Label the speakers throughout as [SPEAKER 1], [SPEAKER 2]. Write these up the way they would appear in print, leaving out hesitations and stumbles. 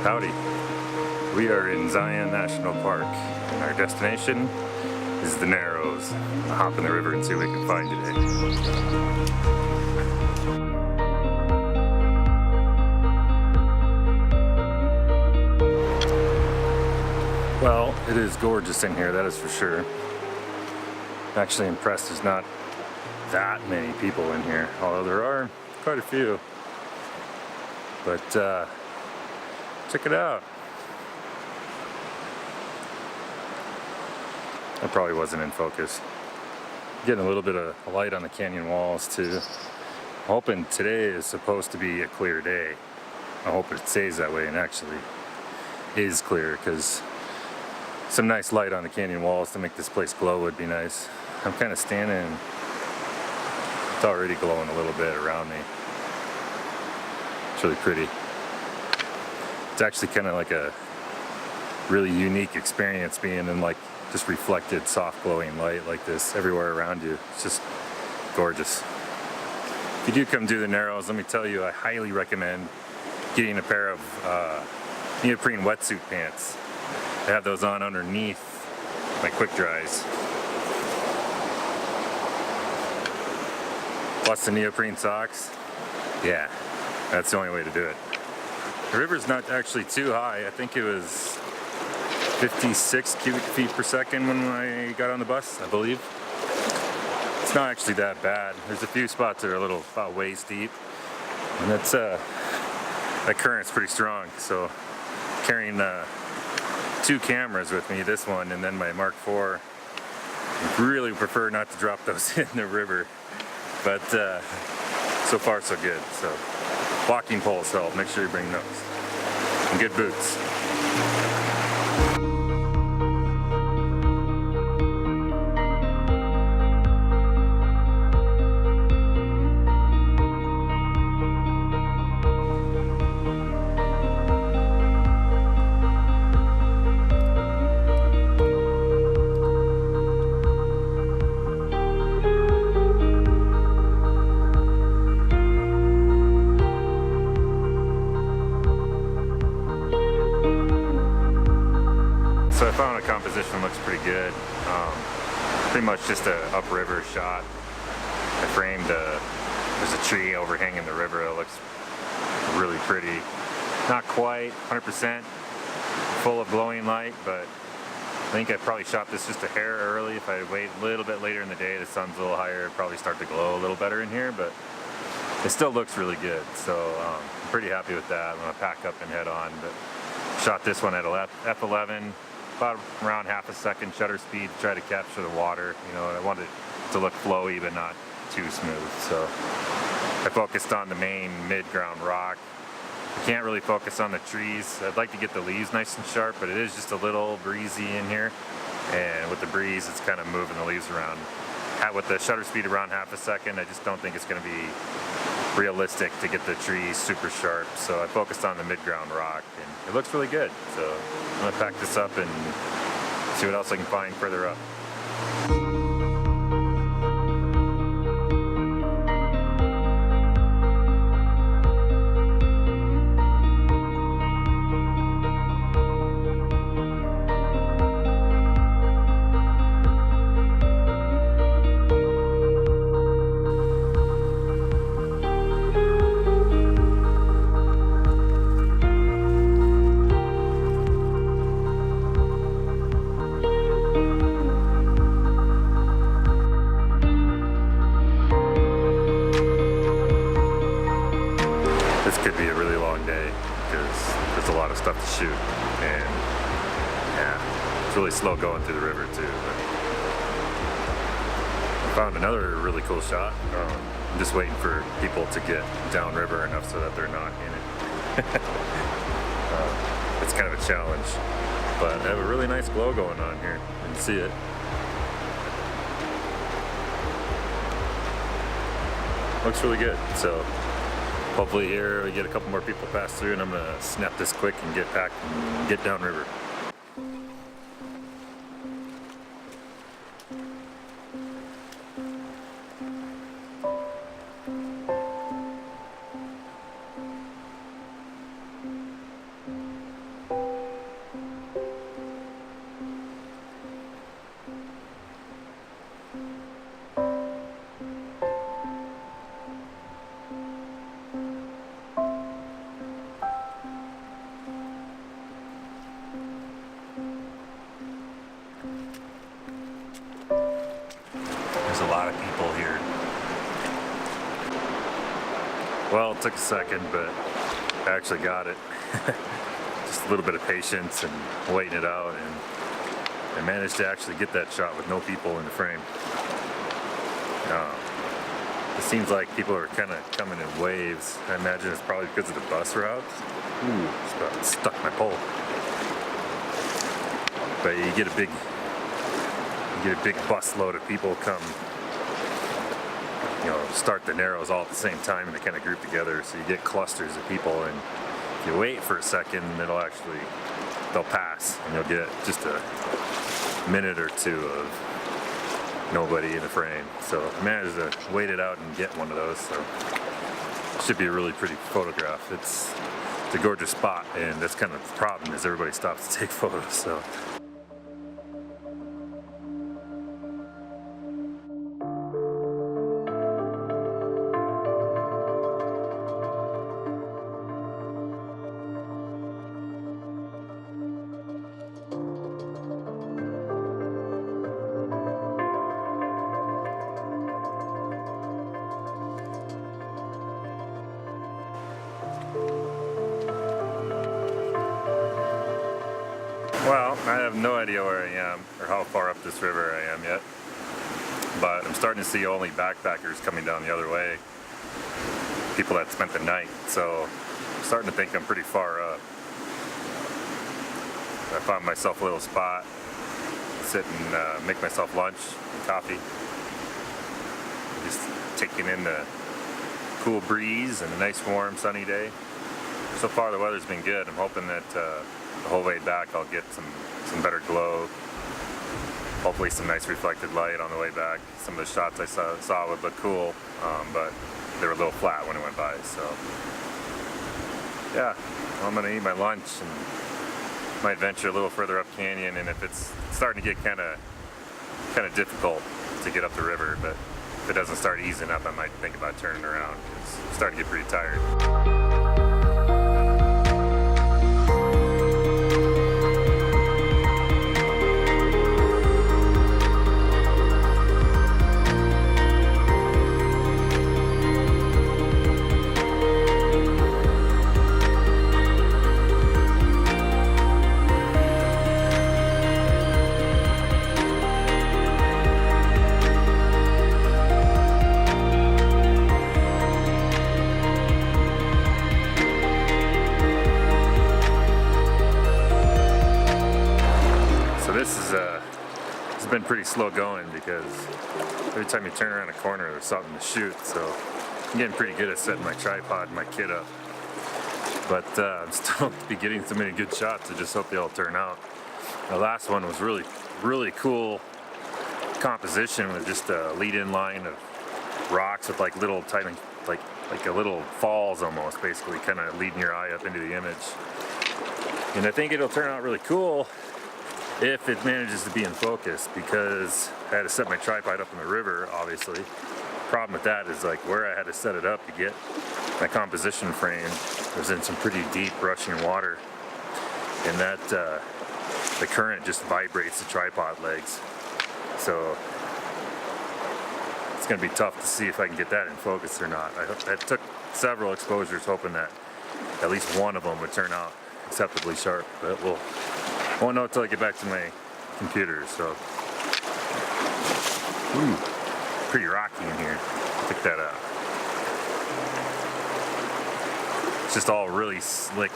[SPEAKER 1] Howdy. We are in Zion National Park, and our destination is the Narrows. I'll hop in the river and see what we can find today. Well, it is gorgeous in here, that is for sure. I'm actually impressed there's not that many people in here, although there are quite a few. But check it out. That probably wasn't in focus. Getting a little bit of light on the canyon walls too. I'm hoping today is supposed to be a clear day. I hope it stays that way and actually is clear, because some nice light on the canyon walls to make this place glow would be nice. I'm kind of standing, it's already glowing a little bit around me. It's really pretty. It's actually kind of like a really unique experience being in like just reflected soft glowing light like this everywhere around you. It's just gorgeous. If you do come do the Narrows, let me tell you, I highly recommend getting a pair of neoprene wetsuit pants. I have those on underneath my quick dries. Plus the neoprene socks. Yeah, that's the only way to do it. The river's not actually too high. I think it was 56 cubic feet per second when I got on the bus, I believe. It's not actually that bad. There's a few spots that are a little about waist deep, and that's that current's pretty strong. So carrying 2 cameras with me, this one and then my Mark IV. I really prefer not to drop those in the river, but so far so good. So walking poles help. Make sure you bring those. And good boots. So I found a composition looks pretty good. Pretty much just a upriver shot. I framed there's a tree overhanging the river that looks really pretty. Not quite 100% full of glowing light, but I think I probably shot this just a hair early. If I wait a little bit later in the day, the sun's a little higher, it'd probably start to glow a little better in here, but it still looks really good. So I'm pretty happy with that. I'm gonna pack up and head on. But shot this one at a f11. About around half a second shutter speed to try to capture the water. You know, I wanted it to look flowy but not too smooth. So I focused on the main mid-ground rock. I can't really focus on the trees. I'd like to get the leaves nice and sharp, but it is just a little breezy in here. And with the breeze, it's kind of moving the leaves around. With the shutter speed around half a second, I just don't think it's going to be realistic to get the trees super sharp. So I focused on the mid-ground rock, and it looks really good. So I'm going to pack this up and see what else I can find further up. This could be a really long day because there's a lot of stuff to shoot, and yeah, it's really slow going through the river too. But I found another really cool shot. I'm just waiting for people to get downriver enough so that they're not in it. It's kind of a challenge, but I have a really nice glow going on here. You can see it. Looks really good. So hopefully here we get a couple more people pass through, and I'm gonna snap this quick and get back and get downriver. a lot of people here. Well, it took a second, but I actually got it. Just a little bit of patience and waiting it out, and I managed to actually get that shot with no people in the frame. It seems like people are kind of coming in waves. I imagine it's probably because of the bus routes. Ooh, just about stuck my pole. But you get a big bus load of people come, start the narrows all at the same time, and they kind of group together, so you get clusters of people, and if you wait for a second, they'll pass, and you'll get just a minute or two of nobody in the frame. So I managed to wait it out and get one of those, so it should be a really pretty photograph. It's a gorgeous spot, and that's kind of the problem, is everybody stops to take photos. So well, I have no idea where I am or how far up this river I am yet, but I'm starting to see only backpackers coming down the other way, people that spent the night, so I'm starting to think I'm pretty far up. I found myself a little spot, sit and make myself lunch and coffee, just taking in the cool breeze and a nice warm sunny day. So far the weather's been good. I'm hoping that the whole way back I'll get some better glow, hopefully some nice reflected light on the way back. Some of the shots I saw would look cool, but they were a little flat when it went by. So yeah, I'm gonna eat my lunch and might venture a little further up canyon, and if it's starting to get kind of difficult to get up the river, but if it doesn't start easing up, I might think about turning around, because I'm starting to get pretty tired. It's been pretty slow going, because every time you turn around a corner there's something to shoot, so I'm getting pretty good at setting my tripod and my kit up, but I'm still be getting so many good shots. I just hope they all turn out. The last one was really cool composition, with just a lead-in line of rocks with like little tiny, like a little falls almost, basically kind of leading your eye up into the image. And I think it'll turn out really cool if it manages to be in focus, because I had to set my tripod up in the river, obviously. Problem with that is, like, where I had to set it up to get my composition frame was in some pretty deep rushing water, and that the current just vibrates the tripod legs, so it's going to be tough to see if I can get that in focus or not. I took several exposures hoping that at least one of them would turn out acceptably sharp, but won't know until I get back to my computer. So, ooh, pretty rocky in here. Check that out. It's just all really slick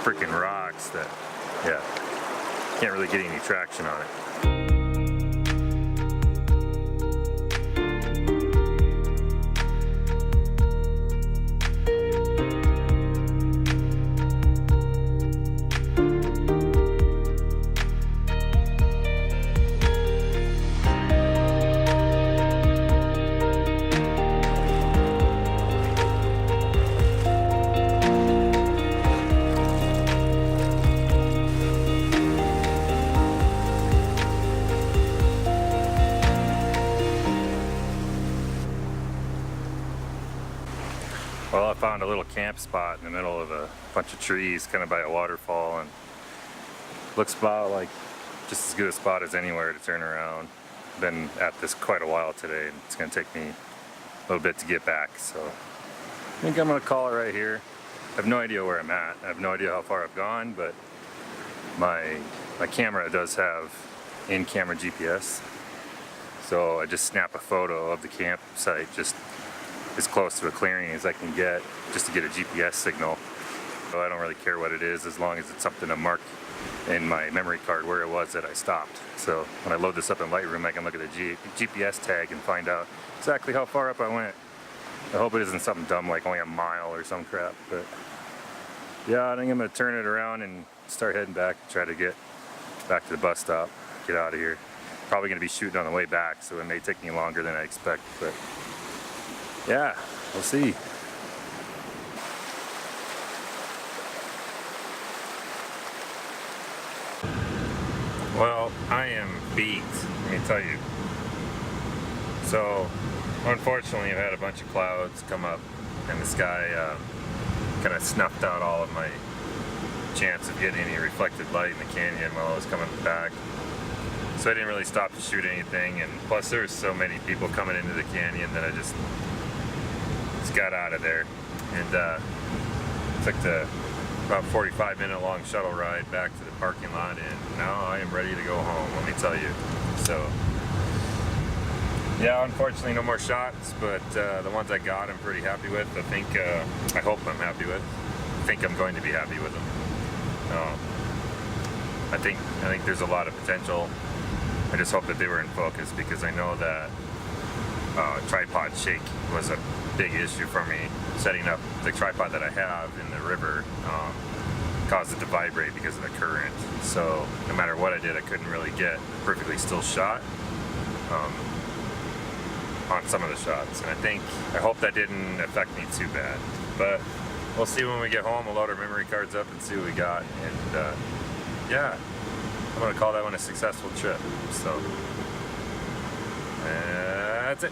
[SPEAKER 1] freaking rocks that, yeah, can't really get any traction on it. Well, I found a little camp spot in the middle of a bunch of trees, kind of by a waterfall, and looks about like just as good a spot as anywhere to turn around. been at this quite a while today, and it's gonna take me a little bit to get back. So I think I'm gonna call it right here. I have no idea where I'm at. I have no idea how far I've gone, but my camera does have in-camera GPS. So I just snap a photo of the campsite just as close to a clearing as I can get, just to get a GPS signal. So I don't really care what it is, as long as it's something to mark in my memory card where it was that I stopped. So when I load this up in Lightroom, I can look at the GPS tag and find out exactly how far up I went. I hope it isn't something dumb like only a mile or some crap, but yeah, I think I'm gonna turn it around and start heading back, try to get back to the bus stop, get out of here. Probably gonna be shooting on the way back, so it may take me longer than I expect, but yeah, we'll see. Well, I am beat, let me tell you. So, unfortunately, I've had a bunch of clouds come up, and the sky kind of snuffed out all of my chance of getting any reflected light in the canyon while I was coming back. So I didn't really stop to shoot anything, and plus there were so many people coming into the canyon that I just got out of there, and took the about 45-minute long shuttle ride back to the parking lot, and now I am ready to go home, let me tell you. So yeah, unfortunately no more shots, but the ones I got I'm pretty happy with. I hope I'm happy with. I think I'm going to be happy with them. I think there's a lot of potential. I just hope that they were in focus, because I know that tripod shake was a big issue for me. Setting up the tripod that I have in the river caused it to vibrate because of the current. So no matter what I did, I couldn't really get a perfectly still shot on some of the shots. And I hope that didn't affect me too bad. But we'll see when we get home. We'll load our memory cards up and see what we got. And yeah, I'm gonna call that one a successful trip. So that's it.